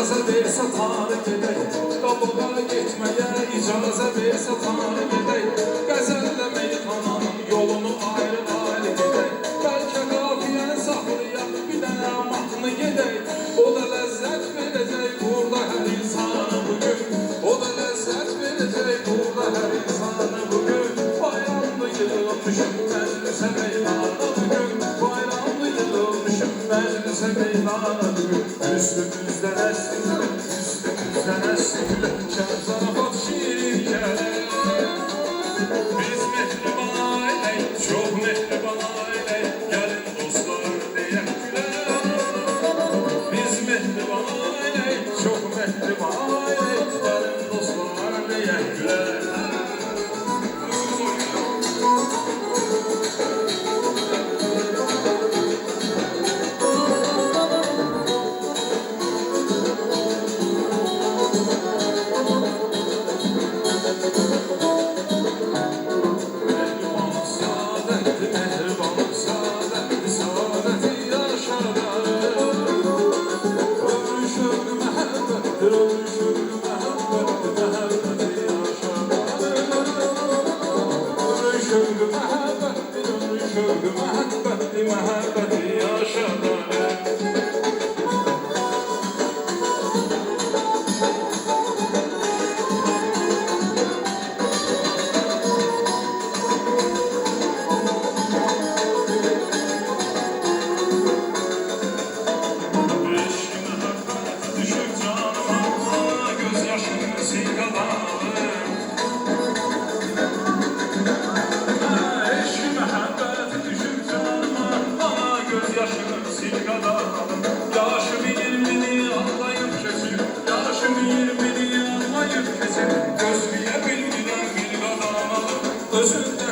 icazə versə tarı gedək, qabağa getməyə icazə versə tarı gedək, qəzəllə meyxananın yolunu ayrı-ayrı gedək, bəlkə qafiyəni saxlayaq, bir dənə matını gedək, o da ləzzət verəcək burada hər insana bugün, o da ləzzət verəcək burada hər insana bugün, bayramlı yığılmışım məclisə meydana bugün, bayramlı yığılmışım məclisə meydana bugün, üstümüzdən əsirlər, üstümüzdən əsirlər, Kəmzarabad şiir gəlir. Biz mehriban ailəyik, çox mehriban ailəyik, gəlin dostlar deyək gülər. Biz mehriban ailəyik, çox mehriban ailəyik, gəlin dostlar deyək gülər. Məhəbbəti yaşadarım. Yaşım 20'ni anlayıp kesin, yaşım 20'ni anlayıp kesin, gözlüye bilmeden bir adam alır, özünde